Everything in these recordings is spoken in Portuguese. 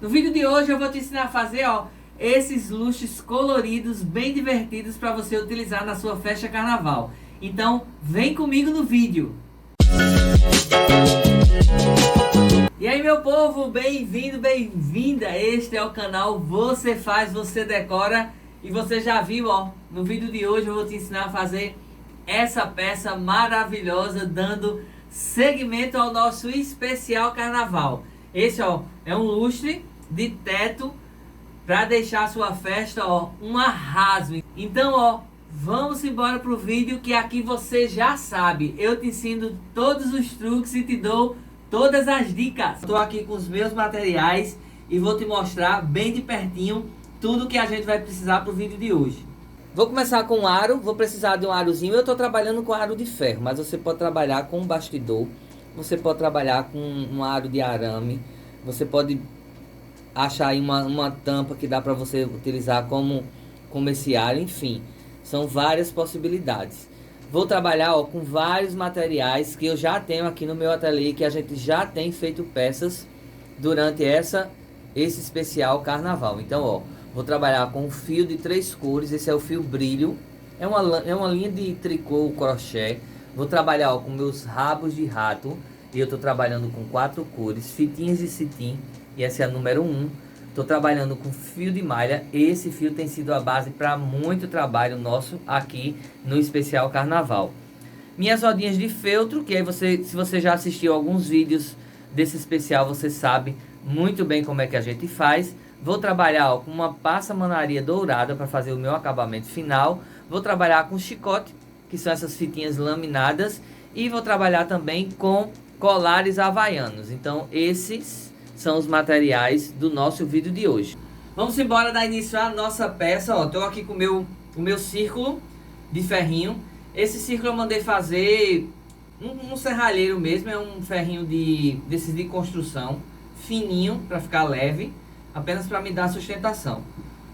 No vídeo de hoje eu vou te ensinar a fazer, esses lustres coloridos, bem divertidos para você utilizar na sua festa carnaval. Então, vem comigo no vídeo. E aí, meu povo, bem-vindo, bem-vinda. Este é o canal Você Faz, Você Decora. E você já viu, no vídeo de hoje eu vou te ensinar a fazer essa peça maravilhosa, dando segmento ao nosso especial carnaval. Esse, é um lustre de teto para deixar a sua festa, um arraso. Então, vamos embora pro vídeo que aqui você já sabe. Eu te ensino todos os truques e te dou todas as dicas. Estou aqui com os meus materiais e vou te mostrar bem de pertinho tudo que a gente vai precisar pro vídeo de hoje. Vou começar com um aro, vou precisar de um arozinho. Eu estou trabalhando com aro de ferro, mas você pode trabalhar com um bastidor. Você pode trabalhar com um aro de arame. Você pode achar aí uma tampa que dá para você utilizar como esse aro. Enfim, são várias possibilidades. Vou trabalhar com vários materiais que eu já tenho aqui no meu ateliê, que a gente já tem feito peças durante esse especial carnaval. Então, vou trabalhar com um fio de 3 cores. Esse é o fio brilho. É uma linha de tricô, crochê. Vou trabalhar com meus rabos de rato. E eu estou trabalhando com 4 cores. Fitinhas de cetim. E essa é a número 1. Estou trabalhando com fio de malha. Esse fio tem sido a base para muito trabalho nosso aqui no especial carnaval. Minhas rodinhas de feltro. Que aí se você já assistiu alguns vídeos desse especial, você sabe muito bem como é que a gente faz. Vou trabalhar com uma passamanaria dourada para fazer o meu acabamento final. Vou trabalhar com chicote, que são essas fitinhas laminadas. E vou trabalhar também com colares havaianos. Então esses são os materiais do nosso vídeo de hoje. Vamos embora dar início à nossa peça. Estou aqui com o meu círculo de ferrinho. Esse círculo eu mandei fazer um serralheiro mesmo. É um ferrinho desses de construção, fininho, para ficar leve, apenas para me dar sustentação.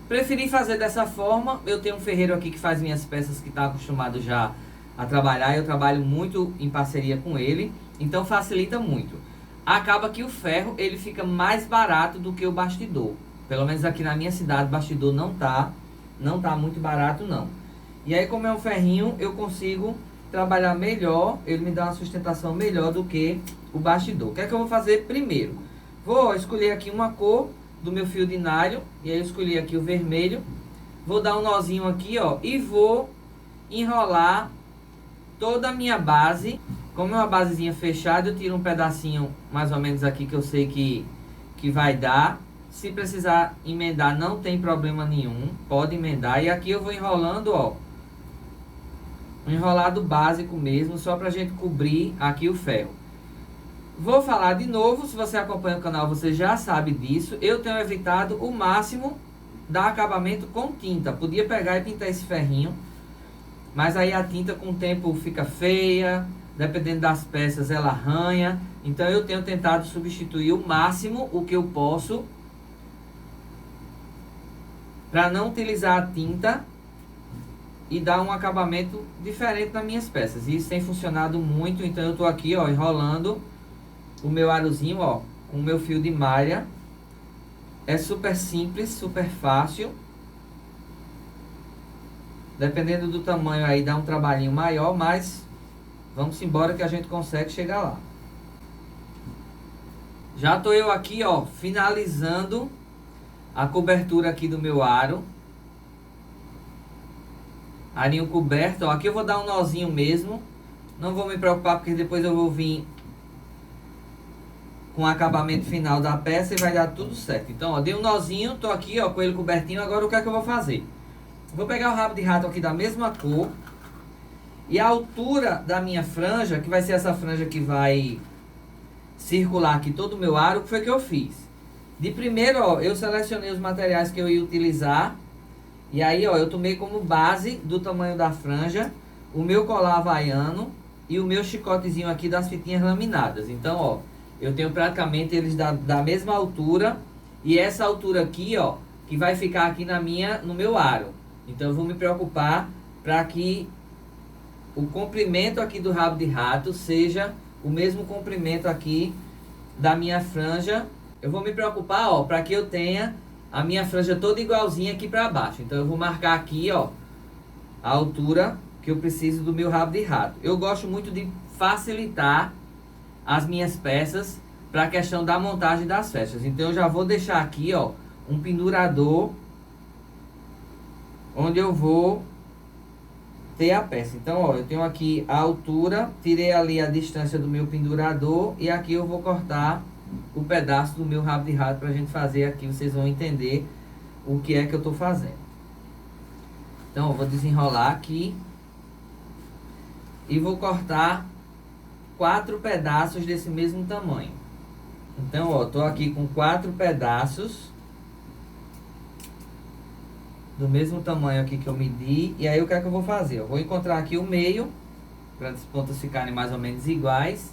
Preferi fazer dessa forma. Eu tenho um ferreiro aqui que faz minhas peças, que está acostumado já a trabalhar. Eu trabalho muito em parceria com ele, então facilita muito. Acaba que o ferro ele fica mais barato do que o bastidor. Pelo menos aqui na minha cidade, o bastidor não tá muito barato não. E aí, como é um ferrinho, eu consigo trabalhar melhor. Ele me dá uma sustentação melhor do que o bastidor. O que é que eu vou fazer primeiro? Vou escolher aqui uma cor do meu fio de nylon. E aí eu escolhi aqui o vermelho. Vou dar um nozinho aqui, e vou enrolar toda a minha base. Como é uma basezinha fechada, eu tiro um pedacinho mais ou menos aqui que eu sei que vai dar. Se precisar emendar, não tem problema nenhum, pode emendar. E aqui eu vou enrolando, um enrolado básico mesmo, só pra gente cobrir aqui o ferro. Vou falar de novo, se você acompanha o canal você já sabe disso. Eu tenho evitado o máximo dar acabamento com tinta. Podia pegar e pintar esse ferrinho, mas aí a tinta com o tempo fica feia, dependendo das peças ela arranha. Então eu tenho tentado substituir o máximo o que eu posso, para não utilizar a tinta e dar um acabamento diferente nas minhas peças. E isso tem funcionado muito. Então eu estou aqui enrolando o meu arozinho com o meu fio de malha. É super simples, super fácil. Dependendo do tamanho aí dá um trabalhinho maior, mas vamos embora que a gente consegue chegar lá. Já tô eu aqui, finalizando a cobertura aqui do meu aro. Arinho coberto, aqui eu vou dar um nozinho mesmo. Não vou me preocupar porque depois eu vou vir com o acabamento final da peça e vai dar tudo certo. Então, dei um nozinho, tô aqui, com ele cobertinho. Agora o que é que eu vou fazer? Vou pegar o rabo de rato aqui da mesma cor. E a altura da minha franja, que vai ser essa franja que vai circular aqui todo o meu aro, o que foi que eu fiz? De primeiro, eu selecionei os materiais que eu ia utilizar. E aí, eu tomei como base do tamanho da franja o meu colar havaiano e o meu chicotezinho aqui das fitinhas laminadas. Então, eu tenho praticamente eles da mesma altura. E essa altura aqui, que vai ficar aqui no meu aro. Então eu vou me preocupar para que o comprimento aqui do rabo de rato seja o mesmo comprimento aqui da minha franja. eu vou me preocupar, ó, para que eu tenha a minha franja toda igualzinha aqui para baixo. Então eu vou marcar aqui, ó, a altura que eu preciso do meu rabo de rato. Eu gosto muito de facilitar as minhas peças para a questão da montagem das festas. Então eu já vou deixar aqui, ó, um pendurador onde eu vou ter a peça. Então, ó, eu tenho aqui a altura, tirei ali a distância do meu pendurador e aqui eu vou cortar o pedaço do meu rabo de rato pra gente fazer aqui. Vocês vão entender o que é que eu tô fazendo. Então, eu vou desenrolar aqui e vou cortar 4 pedaços desse mesmo tamanho. Então, ó, tô aqui com 4 pedaços do mesmo tamanho aqui que eu medi. E aí o que é que eu vou fazer? Eu vou encontrar aqui o meio, para as pontas ficarem mais ou menos iguais.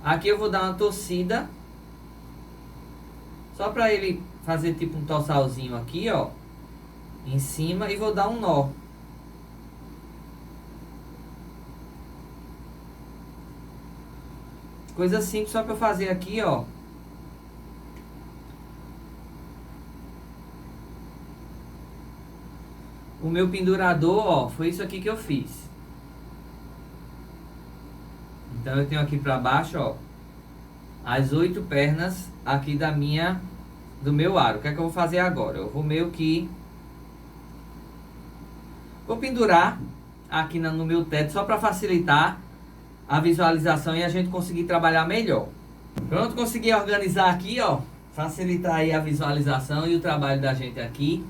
Aqui eu vou dar uma torcida, só para ele fazer tipo um tossalzinho aqui, ó, em cima, e vou dar um nó. Coisa simples, só para eu fazer aqui, ó. O meu pendurador, ó, foi isso aqui que eu fiz. Então eu tenho aqui para baixo, ó, as 8 pernas aqui do meu aro. O que é que eu vou fazer agora? Eu vou meio que vou pendurar aqui no meu teto só para facilitar a visualização e a gente conseguir trabalhar melhor. Pronto, consegui organizar aqui, ó, facilitar aí a visualização e o trabalho da gente aqui.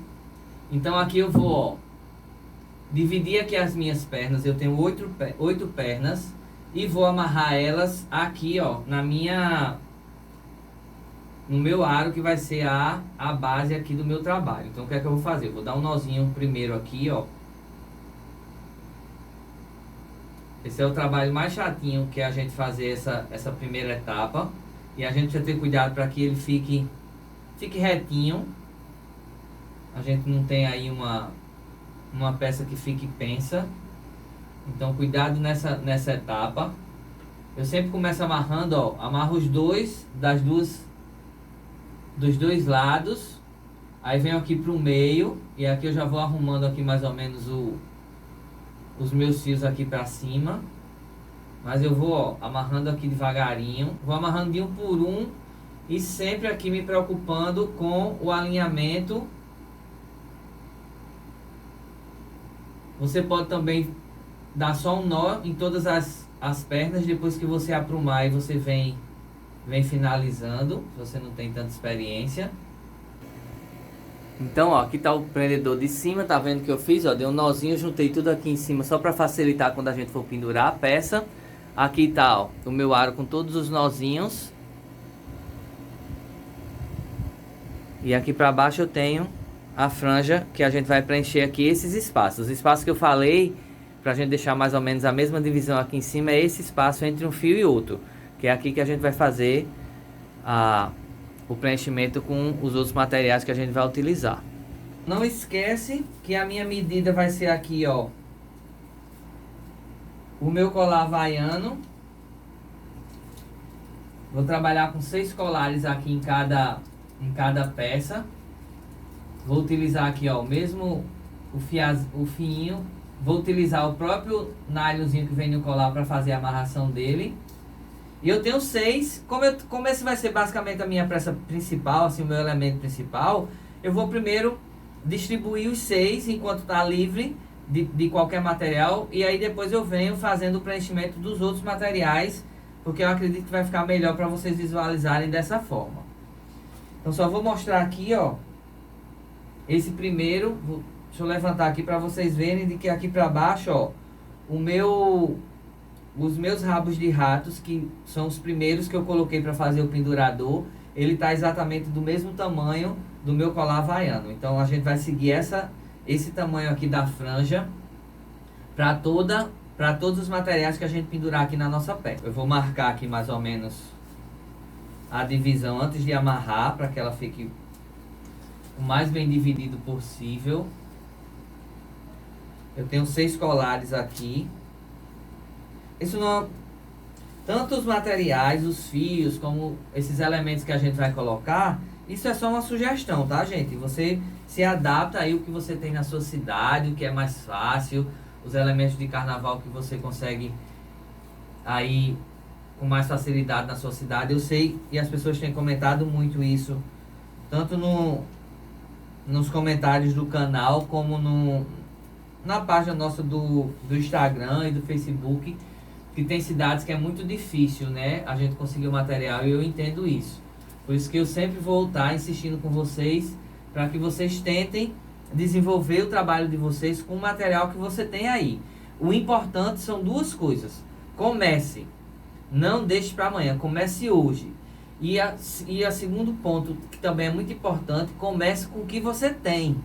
Então aqui eu vou, ó, dividir aqui as minhas pernas. Eu tenho 8 pernas e vou amarrar elas aqui, ó, no meu aro, que vai ser a base aqui do meu trabalho. Então o que é que eu vou fazer? Eu vou dar um nozinho primeiro aqui, ó. Esse é o trabalho mais chatinho, que é a gente fazer essa primeira etapa. E a gente precisa ter cuidado para que ele fique retinho. A gente não tem aí uma peça que fique pensa. Então cuidado nessa etapa. Eu sempre começo amarrando, ó. Amarro os dois dos dois lados. Aí venho aqui pro meio. E aqui eu já vou arrumando aqui mais ou menos os meus fios aqui pra cima. Mas eu vou, ó, amarrando aqui devagarinho. Vou amarrando de um por um. E sempre aqui me preocupando com o alinhamento. Você pode também dar só um nó em todas as pernas. Depois que você aprumar e você vem finalizando. Se você não tem tanta experiência. Então, ó, aqui tá o prendedor de cima. Tá vendo que eu fiz? Ó, dei um nozinho, juntei tudo aqui em cima só para facilitar quando a gente for pendurar a peça. Aqui tá, ó, o meu aro com todos os nozinhos. E aqui para baixo eu tenho a franja que a gente vai preencher aqui esses espaços. Os espaços que eu falei, pra gente deixar mais ou menos a mesma divisão aqui em cima, é esse espaço entre um fio e outro. Que é aqui que a gente vai fazer o preenchimento com os outros materiais que a gente vai utilizar. Não esquece que a minha medida vai ser aqui, ó, o meu colar havaiano. Vou trabalhar com 6 colares aqui em cada peça. Vou utilizar aqui, ó, o fiinho. Vou utilizar o próprio nylonzinho que vem no colar para fazer a amarração dele. E eu tenho 6. Como esse vai ser basicamente a minha peça principal, assim, o meu elemento principal, eu vou primeiro distribuir os 6 enquanto está livre de qualquer material. E aí depois eu venho fazendo o preenchimento dos outros materiais, porque eu acredito que vai ficar melhor para vocês visualizarem dessa forma. Então só vou mostrar aqui, ó, esse primeiro. Deixa eu levantar aqui para vocês verem de que aqui para baixo, ó, os meus rabos de ratos, que são os primeiros que eu coloquei para fazer o pendurador, ele tá exatamente do mesmo tamanho do meu colar havaiano. Então a gente vai seguir esse tamanho aqui da franja para todos os materiais que a gente pendurar aqui na nossa peça. Eu vou marcar aqui mais ou menos a divisão antes de amarrar, para que ela fique o mais bem dividido possível. Eu tenho 6 colares aqui. Isso tanto os materiais, os fios, como esses elementos que a gente vai colocar, isso é só uma sugestão, tá, gente? Você se adapta aí o que você tem na sua cidade, o que é mais fácil, os elementos de carnaval que você consegue aí com mais facilidade na sua cidade. Eu sei e as pessoas têm comentado muito isso, tanto nos comentários do canal, como na página nossa do Instagram e do Facebook, que tem cidades que é muito difícil, né, a gente conseguir o material, e eu entendo isso. Por isso que eu sempre vou estar insistindo com vocês, para que vocês tentem desenvolver o trabalho de vocês com o material que você tem aí. O importante são duas coisas. Comece. Não deixe para amanhã, comece hoje. E a segundo ponto, que também é muito importante, comece com o que você tem.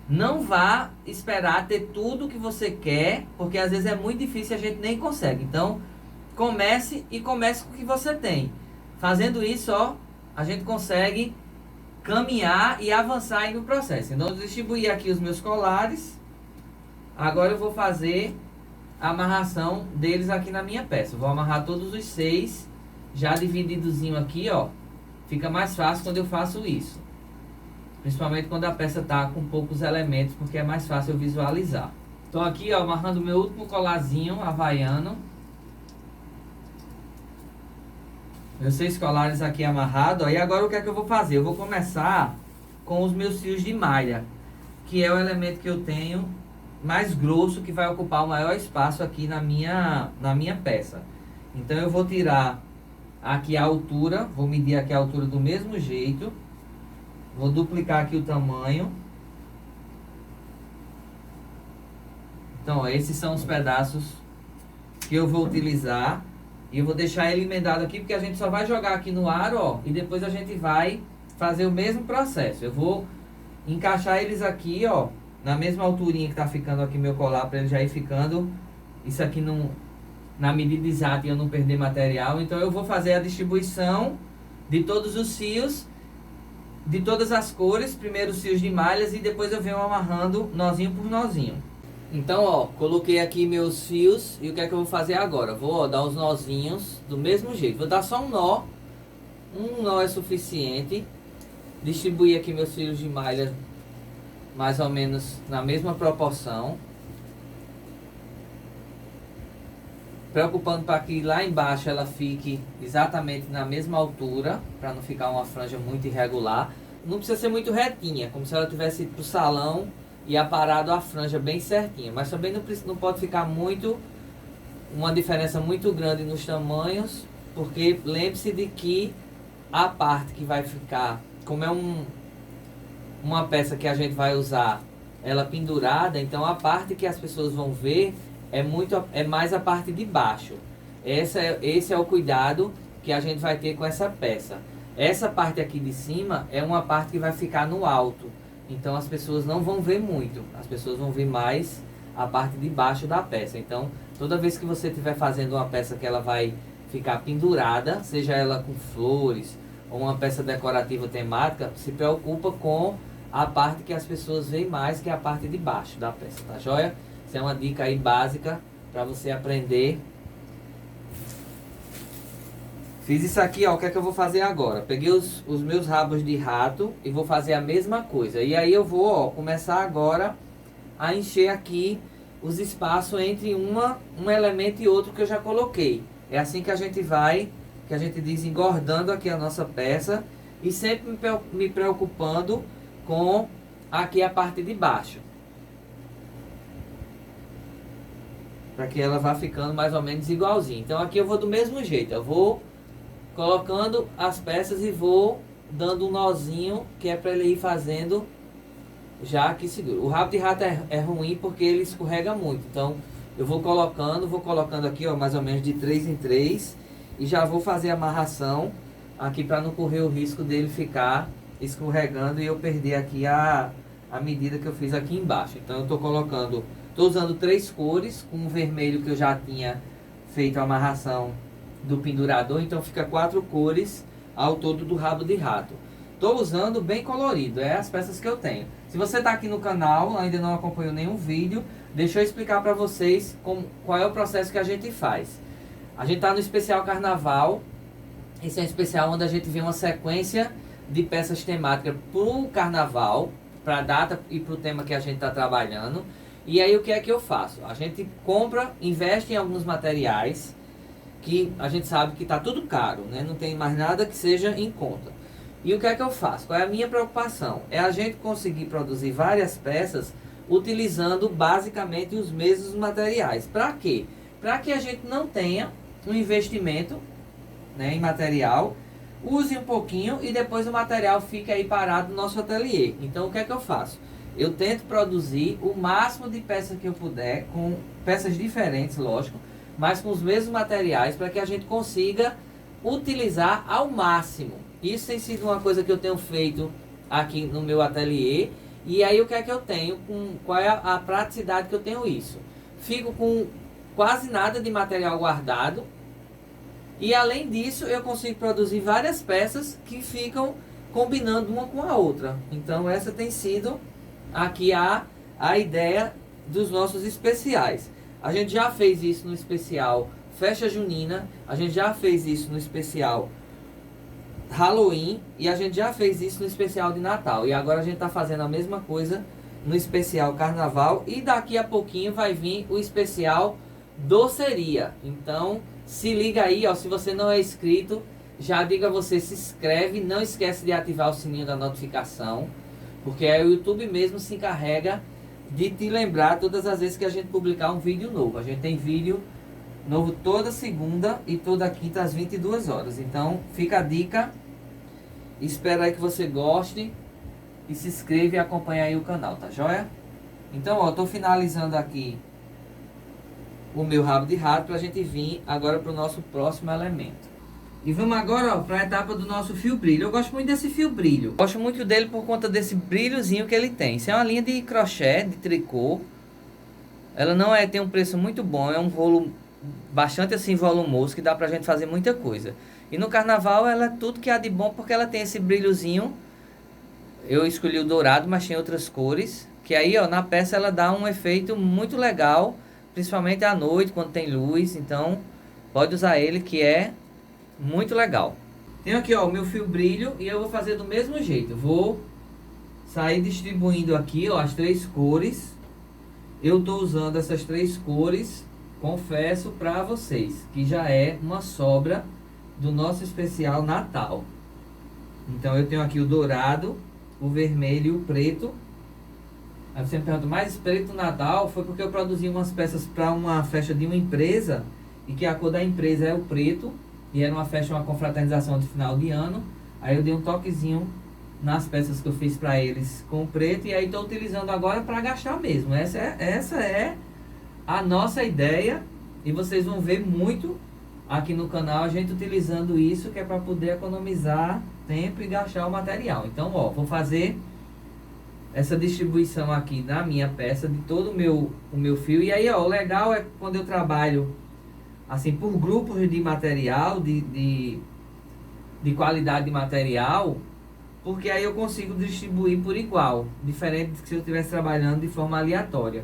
Não vá esperar ter tudo que você quer, porque às vezes é muito difícil e a gente nem consegue. Então, comece com o que você tem. Fazendo isso, ó, a gente consegue caminhar e avançar aí no processo. Então, eu distribuí aqui os meus colares. Agora eu vou fazer a amarração deles aqui na minha peça. Eu vou amarrar todos os 6, já divididozinho aqui, ó. Fica mais fácil quando eu faço isso. Principalmente quando a peça tá com poucos elementos, porque é mais fácil eu visualizar. Então aqui, ó, amarrando o meu último colarzinho havaiano. Meus 6 colares aqui amarrados. E agora o que é que eu vou fazer? Eu vou começar com os meus fios de malha, que é o elemento que eu tenho mais grosso, que vai ocupar o maior espaço aqui na minha peça. Então eu vou tirar aqui a altura, vou medir aqui a altura do mesmo jeito. Vou duplicar aqui o tamanho. Então, ó, esses são os pedaços que eu vou utilizar. E eu vou deixar ele emendado aqui, porque a gente só vai jogar aqui no aro, ó. E depois a gente vai fazer o mesmo processo. Eu vou encaixar eles aqui, ó, na mesma alturinha que tá ficando aqui meu colar, para ele já ir ficando isso aqui na medida exata e eu não perder material. Então eu vou fazer a distribuição de todos os fios, de todas as cores, primeiro os fios de malhas e depois eu venho amarrando nozinho por nozinho. Então, ó, coloquei aqui meus fios e o que é que eu vou fazer agora? Vou, ó, dar os nozinhos do mesmo jeito. Vou dar só um nó é suficiente. Distribuir aqui meus fios de malha mais ou menos na mesma proporção. Preocupando para que lá embaixo ela fique exatamente na mesma altura, para não ficar uma franja muito irregular. Não precisa ser muito retinha, como se ela tivesse ido para o salão e aparado a franja bem certinha. Mas também não pode ficar uma diferença muito grande nos tamanhos, porque lembre-se de que a parte que vai ficar, como é uma peça que a gente vai usar ela pendurada, então a parte que as pessoas vão ver é mais a parte de baixo. Esse é o cuidado que a gente vai ter com essa peça. Essa parte aqui de cima é uma parte que vai ficar no alto. Então as pessoas não vão ver muito. As pessoas vão ver mais a parte de baixo da peça. Então toda vez que você estiver fazendo uma peça que ela vai ficar pendurada, seja ela com flores ou uma peça decorativa temática, se preocupa com a parte que as pessoas veem mais, que é a parte de baixo da peça, tá joia? Isso é uma dica aí básica para você aprender. Fiz isso aqui, ó. O que é que eu vou fazer agora? Peguei os meus rabos de rato e vou fazer a mesma coisa. E aí eu vou, ó, começar agora a encher aqui os espaços entre um elemento e outro que eu já coloquei. É assim que a gente vai, que a gente diz, engordando aqui a nossa peça e sempre me preocupando com aqui a parte de baixo, para que ela vá ficando mais ou menos igualzinha. Então aqui eu vou do mesmo jeito, eu vou colocando as peças e vou dando um nozinho, que é para ele ir fazendo já que segura. O rabo de rato é ruim porque ele escorrega muito, então eu vou colocando aqui, ó, mais ou menos de 3 em 3 e já vou fazer a amarração aqui para não correr o risco dele ficar escorregando e eu perder aqui a medida que eu fiz aqui embaixo. Então eu tô usando 3 cores, com o vermelho que eu já tinha feito a amarração do pendurador, então fica 4 cores ao todo do rabo de rato. Tô usando bem colorido, é as peças que eu tenho. Se você tá aqui no canal, ainda não acompanhou nenhum vídeo, deixa eu explicar para vocês qual é o processo que a gente faz. A gente tá no especial Carnaval. Esse é um especial onde a gente vê uma sequência de peças temáticas pro Carnaval, pra data e pro tema que a gente tá trabalhando. E aí o que é que eu faço? A gente compra, investe em alguns materiais que a gente sabe que está tudo caro, né? Não tem mais nada que seja em conta. E o que é que eu faço? Qual é a minha preocupação? É a gente conseguir produzir várias peças utilizando basicamente os mesmos materiais. Para quê? Para que a gente não tenha um investimento, né, em material, use um pouquinho e depois o material fica aí parado no nosso ateliê. Então o que é que eu faço? Eu tento produzir o máximo de peças que eu puder, com peças diferentes, lógico, mas com os mesmos materiais, para que a gente consiga utilizar ao máximo. Isso tem sido uma coisa que eu tenho feito aqui no meu ateliê. E aí o que é que eu tenho? Qual é a praticidade que eu tenho isso? Fico com quase nada de material guardado. E além disso, eu consigo produzir várias peças que ficam combinando uma com a outra. Então essa tem sido aqui a ideia dos nossos especiais. A gente já fez isso no especial Festa Junina, a gente já fez isso no especial Halloween e a gente já fez isso no especial de Natal. E agora a gente está fazendo a mesma coisa no especial Carnaval e daqui a pouquinho vai vir o especial Doceria. Então se liga aí, ó, se você não é inscrito, já diga você, se inscreve, não esquece de ativar o sininho da notificação, porque aí o YouTube mesmo se encarrega de te lembrar todas as vezes que a gente publicar um vídeo novo. A gente tem vídeo novo toda segunda e toda quinta às 22 horas. Então fica a dica. Espero aí que você goste e se inscreva e acompanhe aí o canal, tá joia? Então, ó, tô finalizando aqui o meu rabo de rato pra gente vir agora pro nosso próximo elemento. E vamos agora, ó, para a etapa do nosso fio brilho. Eu gosto muito desse fio brilho. Gosto muito dele por conta desse brilhozinho que ele tem. Isso é uma linha de crochê, de tricô. Ela não tem um preço muito bom. É um rolo bastante assim volumoso, que dá pra gente fazer muita coisa. E no carnaval ela é tudo que há de bom, porque ela tem esse brilhozinho. Eu escolhi o dourado, mas tem outras cores. Que aí, ó, na peça ela dá um efeito muito legal. Principalmente à noite, quando tem luz. Então, pode usar ele, que é muito legal. Tenho aqui, ó, o meu fio brilho e eu vou fazer do mesmo jeito. Vou sair distribuindo aqui, ó, as três cores. Eu tô usando essas três cores, confesso pra vocês, que já é uma sobra do nosso especial Natal. Então eu tenho aqui o dourado, o vermelho e o preto. Aí você me pergunta, mas preto Natal? Foi porque eu produzi umas peças para uma festa de uma empresa e que a cor da empresa é o preto. E era uma festa, uma confraternização de final de ano. Aí eu dei um toquezinho nas peças que eu fiz para eles com o preto. E aí estou utilizando agora para gastar mesmo. Essa é a nossa ideia. E vocês vão ver muito aqui no canal a gente utilizando isso, que é para poder economizar tempo e gastar o material. Então, ó, vou fazer essa distribuição aqui da minha peça, de todo o meu fio. E aí, ó, o legal é quando eu trabalho assim, por grupos de material, de qualidade de material, porque aí eu consigo distribuir por igual, diferente de se eu estivesse trabalhando de forma aleatória.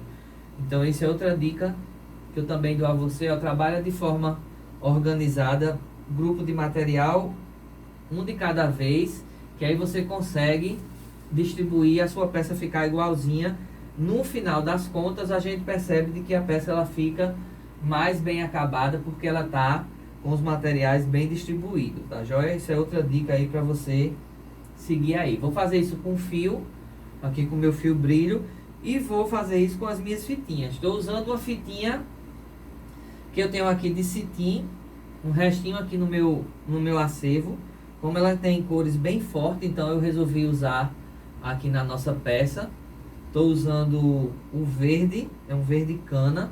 Então, essa é outra dica que eu também dou a você, ó, trabalha de forma organizada, grupo de material, um de cada vez, que aí você consegue distribuir, a sua peça ficar igualzinha. No final das contas, a gente percebe de que a peça ela fica mais bem acabada, porque ela tá com os materiais bem distribuídos, tá joia? Isso é outra dica aí para você seguir aí. Vou fazer isso com fio, aqui com o meu fio brilho, e vou fazer isso com as minhas fitinhas. Estou usando uma fitinha que eu tenho aqui de cetim, um restinho aqui no meu acervo. Como ela tem cores bem fortes, então eu resolvi usar aqui na nossa peça. Estou usando o verde, é um verde cana.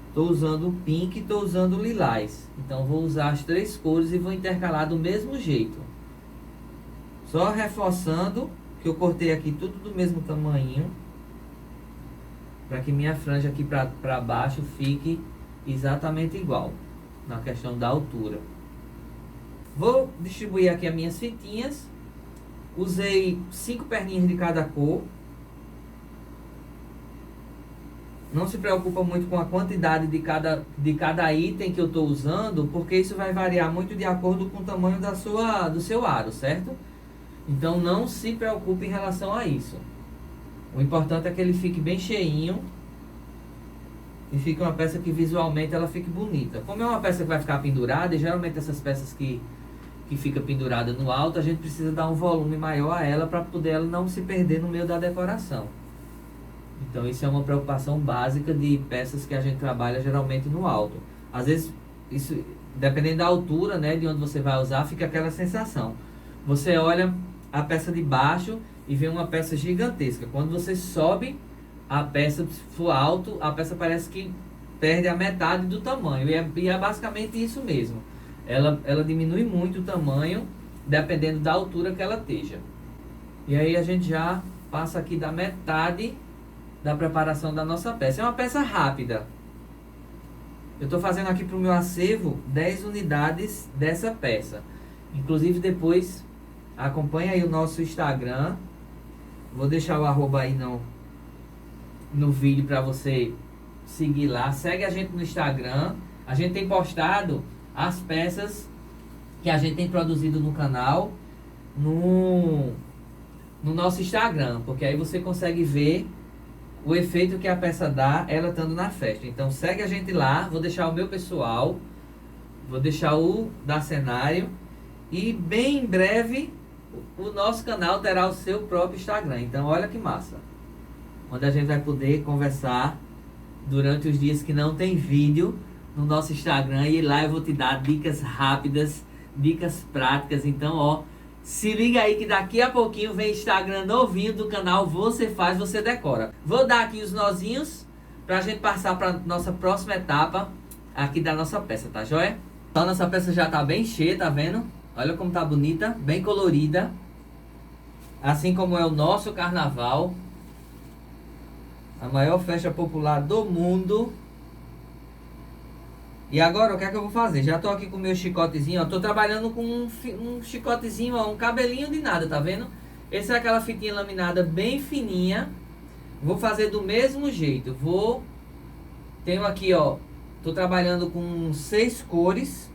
Estou usando o pink e estou usando o lilás. Então vou usar as três cores e vou intercalar do mesmo jeito. Só reforçando que eu cortei aqui tudo do mesmo tamanho, para que minha franja aqui para baixo fique exatamente igual na questão da altura. Vou distribuir aqui as minhas fitinhas. Usei 5 perninhas de cada cor. não se preocupa muito com a quantidade de cada item que eu estou usando, porque isso vai variar muito de acordo com o tamanho do seu aro, certo? Então não se preocupe em relação a isso. O importante é que ele fique bem cheinho e fique uma peça que visualmente ela fique bonita. Como é uma peça que vai ficar pendurada, e geralmente essas peças que fica pendurada no alto, a gente precisa dar um volume maior a ela para poder ela não se perder no meio da decoração. Então isso é uma preocupação básica de peças que a gente trabalha geralmente no alto. Às vezes, isso, dependendo da altura, né, de onde você vai usar, fica aquela sensação. Você olha a peça de baixo e vê uma peça gigantesca. Quando você sobe a peça, se for alto, a peça parece que perde a metade do tamanho. E é basicamente isso mesmo. Ela diminui muito o tamanho, dependendo da altura que ela esteja. E aí a gente já passa aqui da metade da preparação da nossa peça. É uma peça rápida. Eu estou fazendo aqui para o meu acervo 10 unidades dessa peça. Inclusive depois acompanha aí o nosso Instagram. Vou deixar o arroba aí no vídeo para você seguir lá. Segue a gente no Instagram. A gente tem postado as peças que a gente tem produzido no canal no nosso Instagram, porque aí você consegue ver o efeito que a peça dá, ela estando na festa. Então segue a gente lá, vou deixar o meu pessoal, vou deixar o da Cenário, e bem em breve o nosso canal terá o seu próprio Instagram. Então olha que massa, onde a gente vai poder conversar durante os dias que não tem vídeo no nosso Instagram, e lá eu vou te dar dicas rápidas, dicas práticas. Então ó, se liga aí que daqui a pouquinho vem Instagram novinho do canal Você Faz, Você Decora. Vou dar aqui os nozinhos pra gente passar pra nossa próxima etapa aqui da nossa peça, tá joia? Então nossa peça já tá bem cheia, tá vendo? Olha como tá bonita, bem colorida. Assim como é o nosso carnaval. A maior festa popular do mundo. E agora o que é que eu vou fazer? Já tô aqui com o meu chicotezinho, ó. Tô trabalhando com um chicotezinho, ó, um cabelinho de nada, tá vendo? Essa é aquela fitinha laminada bem fininha. Vou fazer do mesmo jeito. Tenho aqui, ó. Tô trabalhando com 6 cores.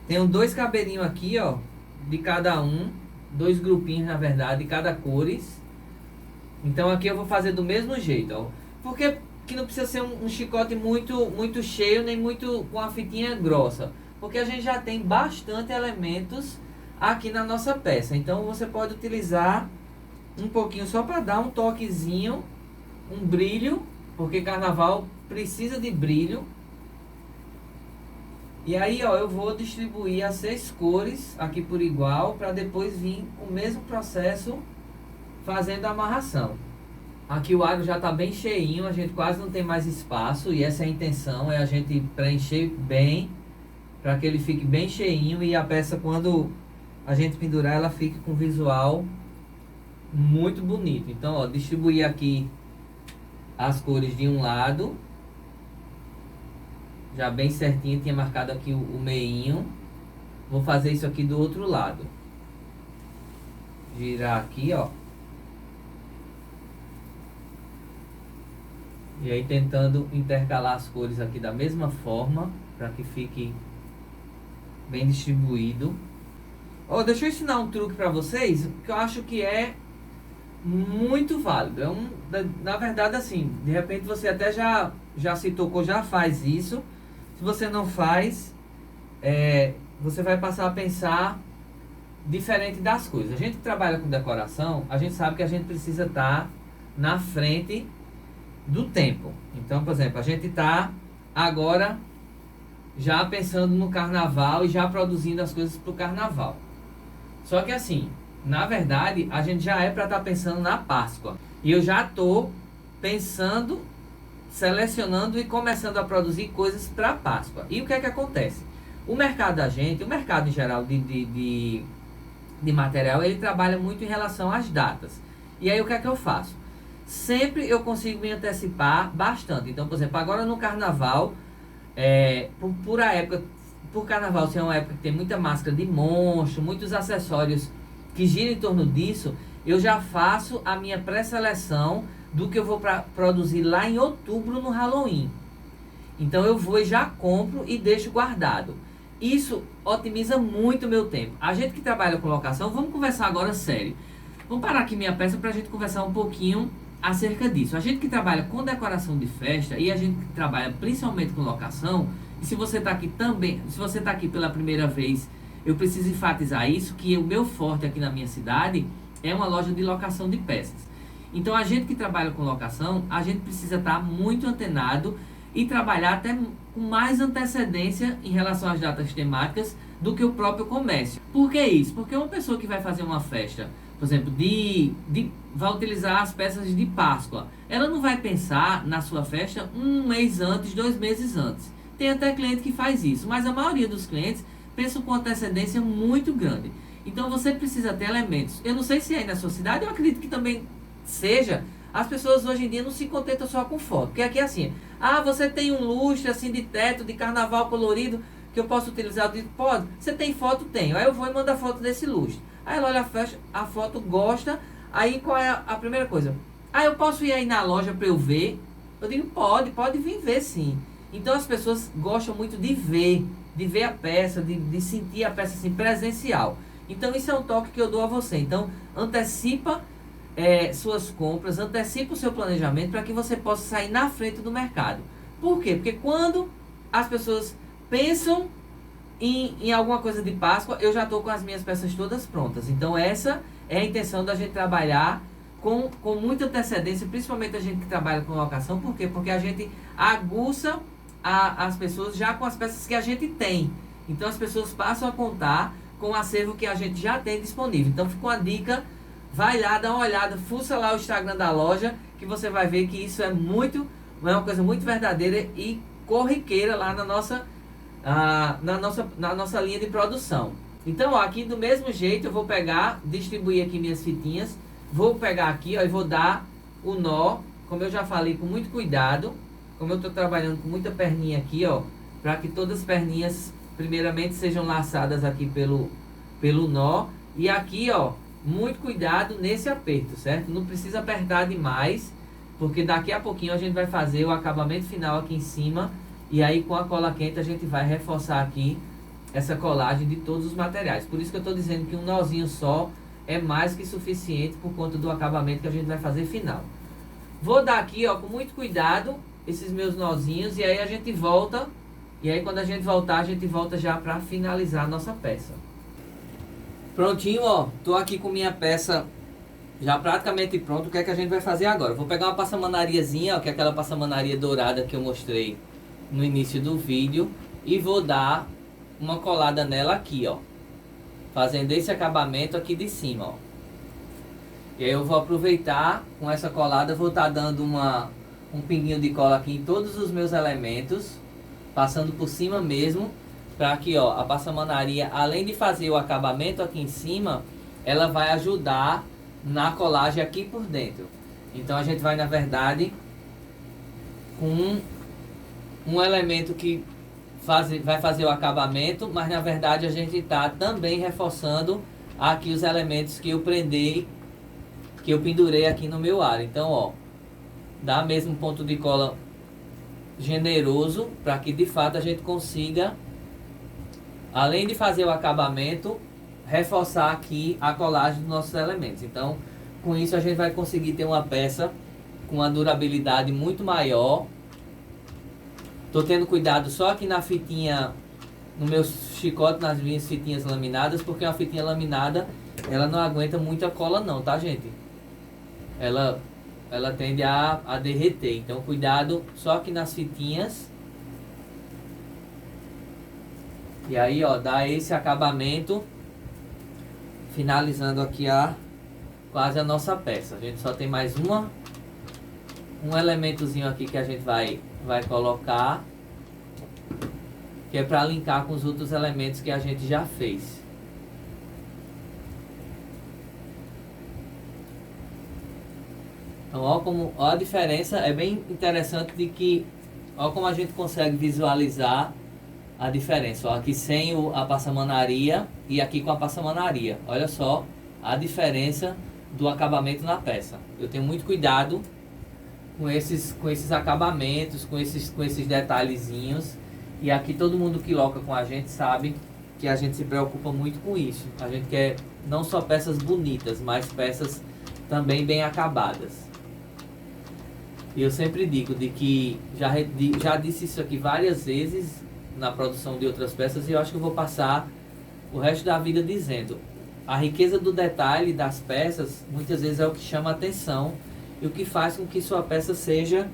Tenho 2 cabelinhos aqui, ó. De cada um. 2 grupinhos, na verdade, de cada cores. Então aqui eu vou fazer do mesmo jeito, ó. Porque que não precisa ser um chicote muito cheio, nem muito com a fitinha grossa, porque a gente já tem bastante elementos aqui na nossa peça. Então você pode utilizar um pouquinho só para dar um toquezinho, um brilho, porque carnaval precisa de brilho. E aí ó, eu vou distribuir as 6 cores aqui por igual, para depois vir com o mesmo processo fazendo a amarração. Aqui o aro já está bem cheinho, a gente quase não tem mais espaço, e essa é a intenção, é a gente preencher bem, para que ele fique bem cheinho, e a peça, quando a gente pendurar, ela fique com visual muito bonito. Então ó, distribuir aqui as cores de um lado, já bem certinho, tinha marcado aqui o meinho. Vou fazer isso aqui do outro lado, girar aqui, ó. E aí tentando intercalar as cores aqui da mesma forma, para que fique bem distribuído. Oh, deixa eu ensinar um truque para vocês, que eu acho que é muito válido. Na verdade, assim, de repente você até já se tocou, já faz isso. Se você não faz, você vai passar a pensar diferente das coisas. A gente que trabalha com decoração, a gente sabe que a gente precisa estar na frente do tempo. Então, por exemplo, a gente está agora já pensando no carnaval e já produzindo as coisas para o carnaval. Só que assim, na verdade, a gente já é para estar pensando na Páscoa. E eu já estou pensando, selecionando e começando a produzir coisas para a Páscoa. E o que é que acontece? O mercado da gente, o mercado em geral de material, ele trabalha muito em relação às datas. E aí o que é que eu faço? Sempre eu consigo me antecipar bastante. Então, por exemplo, agora no carnaval, por carnaval ser uma época que tem muita máscara de monstro, muitos acessórios que giram em torno disso, eu já faço a minha pré-seleção do que eu vou produzir lá em outubro no Halloween. Então eu vou e já compro e deixo guardado. Isso otimiza muito o meu tempo. A gente que trabalha com locação, vamos conversar agora sério. Vamos parar aqui minha peça para a gente conversar um pouquinho acerca disso. A gente que trabalha com decoração de festa e a gente que trabalha principalmente com locação, e se você está aqui também, se você está aqui pela primeira vez, eu preciso enfatizar isso, que o meu forte aqui na minha cidade é uma loja de locação de peças. Então a gente que trabalha com locação, a gente precisa estar muito antenado e trabalhar até com mais antecedência em relação às datas temáticas do que o próprio comércio. Por que isso? Porque uma pessoa que vai fazer uma festa, por exemplo, vai utilizar as peças de Páscoa, ela não vai pensar na sua festa um mês antes, 2 meses antes. Tem até cliente que faz isso, mas a maioria dos clientes pensam com antecedência muito grande. Então você precisa ter elementos. Eu não sei se é aí na sua cidade, eu acredito que também seja. As pessoas hoje em dia não se contentam só com foto. Porque aqui é assim, você tem um lustre assim de teto, de carnaval colorido, que eu posso utilizar? Eu digo, pode. Você tem foto? Tenho. Aí eu vou e mando a foto desse lustre. Aí ela olha a foto, gosta. Aí qual é a primeira coisa? Eu posso ir aí na loja para eu ver? Eu digo, pode vir ver sim. Então as pessoas gostam muito de ver a peça, de sentir a peça assim presencial. Então isso é um toque que eu dou a você. Então antecipa suas compras, antecipa o seu planejamento para que você possa sair na frente do mercado. Por quê? Porque quando as pessoas pensam em alguma coisa de Páscoa, eu já estou com as minhas peças todas prontas. Então essa é a intenção da gente trabalhar com muita antecedência, principalmente a gente que trabalha com locação. Por quê? Porque a gente aguça as pessoas já com as peças que a gente tem. Então as pessoas passam a contar com o acervo que a gente já tem disponível. Então fica uma dica, vai lá, dá uma olhada, fuça lá o Instagram da loja, que você vai ver que isso é uma coisa muito verdadeira e corriqueira lá na nossa linha de produção. Então aqui do mesmo jeito eu vou pegar, distribuir aqui minhas fitinhas, vou pegar aqui e vou dar o nó, como eu já falei, com muito cuidado. Como eu estou trabalhando com muita perninha aqui, para que todas as perninhas primeiramente sejam laçadas aqui pelo nó. E aqui, muito cuidado nesse aperto, certo? Não precisa apertar demais, porque daqui a pouquinho a gente vai fazer o acabamento final aqui em cima. E aí com a cola quente a gente vai reforçar aqui essa colagem de todos os materiais. Por isso que eu estou dizendo que um nozinho só é mais que suficiente por conta do acabamento que a gente vai fazer final. Vou dar aqui, com muito cuidado, esses meus nozinhos, e aí a gente volta. E aí quando a gente voltar, a gente volta já para finalizar a nossa peça. Prontinho, tô aqui com minha peça já praticamente pronta. O que é que a gente vai fazer agora? Vou pegar uma passamanariazinha, que é aquela passamanaria dourada que eu mostrei no início do vídeo, e vou dar uma colada nela aqui, fazendo esse acabamento aqui de cima, E aí eu vou aproveitar com essa colada, vou estar dando um pinguinho de cola aqui em todos os meus elementos, passando por cima mesmo, para que a passamanaria, além de fazer o acabamento aqui em cima, ela vai ajudar na colagem aqui por dentro. Então a gente vai, na verdade, com um elemento que vai fazer o acabamento, mas na verdade a gente está também reforçando aqui os elementos que eu pendurei aqui no meu ar. Então, dá mesmo ponto de cola generoso para que de fato a gente consiga, além de fazer o acabamento, reforçar aqui a colagem dos nossos elementos. Então com isso a gente vai conseguir ter uma peça com uma durabilidade muito maior. Tô tendo cuidado só aqui na fitinha, no meu chicote, nas minhas fitinhas laminadas, porque uma fitinha laminada ela não aguenta muita cola não, tá gente? Ela tende a derreter, então cuidado só aqui nas fitinhas. E aí dá esse acabamento, finalizando aqui quase a nossa peça. A gente só tem mais um elementozinho aqui que a gente vai colocar, que é para linkar com os outros elementos que a gente já fez. Então, a diferença é bem interessante de que, como a gente consegue visualizar a diferença. Aqui sem a passamanaria e aqui com a passamanaria. Olha só a diferença do acabamento na peça. Eu tenho muito cuidado com esses acabamentos, com esses detalhezinhos. E aqui todo mundo que loca com a gente sabe que a gente se preocupa muito com isso. A gente quer não só peças bonitas, mas peças também bem acabadas. E eu sempre digo de que já disse isso aqui várias vezes na produção de outras peças, e eu acho que eu vou passar o resto da vida dizendo: a riqueza do detalhe das peças muitas vezes é o que chama a atenção e o que faz com que sua peça seja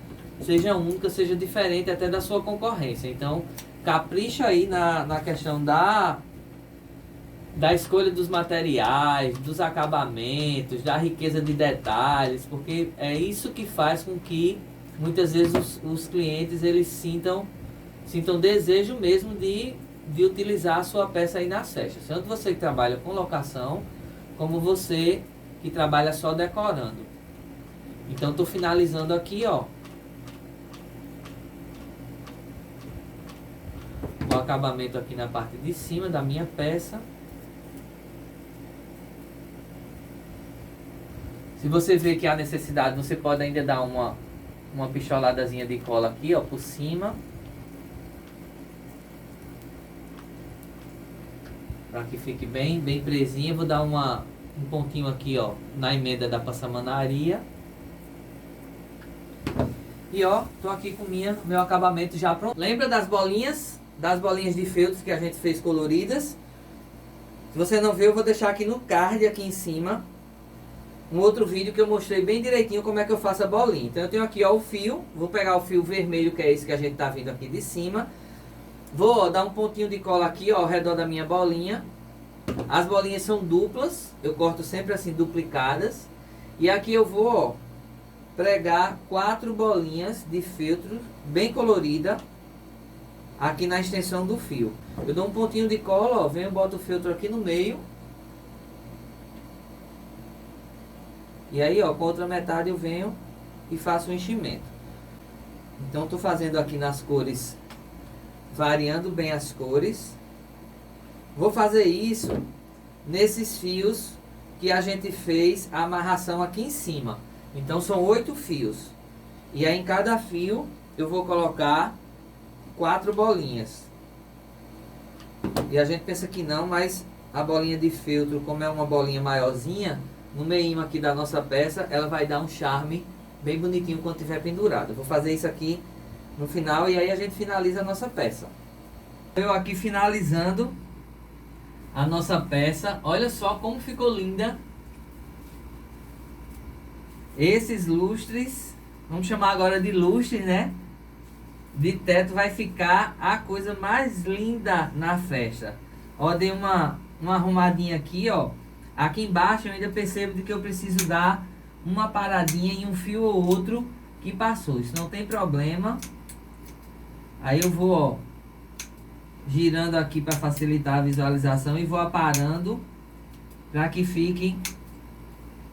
única, seja diferente até da sua concorrência. Então capricha aí na questão da escolha dos materiais, dos acabamentos, da riqueza de detalhes, porque é isso que faz com que muitas vezes os clientes eles sintam desejo mesmo de utilizar a sua peça aí nas festas. Tanto você que trabalha com locação, como você que trabalha só decorando. Então estou finalizando aqui, ó, o acabamento aqui na parte de cima da minha peça. Se você vê que há necessidade, você pode ainda dar uma picholadazinha de cola aqui, ó, por cima, para que fique bem presinha. Vou dar um pontinho aqui, ó, na emenda da passamanaria. E ó, tô aqui com meu acabamento já pronto. Lembra das bolinhas de feltros que a gente fez coloridas? Se você não viu, eu vou deixar aqui no card, aqui em cima, um outro vídeo que eu mostrei bem direitinho como é que eu faço a bolinha. Então eu tenho aqui, ó, o fio. Vou pegar o fio vermelho, que é esse que a gente tá vendo aqui de cima. Vou, ó, dar um pontinho de cola aqui, ó, ao redor da minha bolinha. As bolinhas são duplas, eu corto sempre assim, duplicadas. E aqui eu vou, ó, pregar 4 bolinhas de feltro bem colorida aqui na extensão do fio. Eu dou um pontinho de cola, ó, venho, boto o feltro aqui no meio. E aí, ó, com a outra metade eu venho e faço o enchimento. Então estou fazendo aqui nas cores, variando bem as cores. Vou fazer isso nesses fios que a gente fez a amarração aqui em cima. Então são 8 fios. E aí em cada fio eu vou colocar 4 bolinhas. E a gente pensa que não, mas a bolinha de feltro, como é uma bolinha maiorzinha, no meio aqui da nossa peça, ela vai dar um charme bem bonitinho quando estiver pendurado. Vou fazer isso aqui no final e aí a gente finaliza a nossa peça. Eu aqui finalizando a nossa peça. Olha só como ficou linda. Esses lustres, vamos chamar agora de lustres, né? De teto, vai ficar a coisa mais linda na festa. Ó, dei uma arrumadinha aqui, ó. Aqui embaixo eu ainda percebo que eu preciso dar uma paradinha em um fio ou outro que passou. Isso não tem problema. Aí eu vou, ó, girando aqui para facilitar a visualização e vou aparando para que fique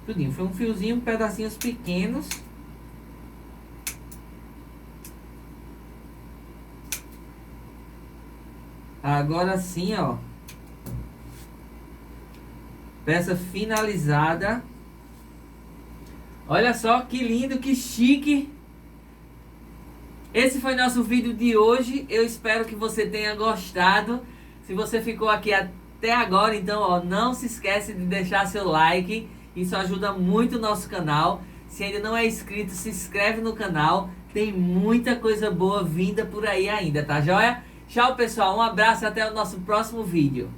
tudinho. Foi um fiozinho, pedacinhos pequenos. Agora sim, ó. Peça finalizada. Olha só que lindo, que chique. Esse foi nosso vídeo de hoje. Eu espero que você tenha gostado. Se você ficou aqui até agora, então, ó, não se esquece de deixar seu like. Isso ajuda muito o nosso canal. Se ainda não é inscrito, se inscreve no canal. Tem muita coisa boa vinda por aí ainda, tá joia? Tchau, pessoal. Um abraço, até o nosso próximo vídeo.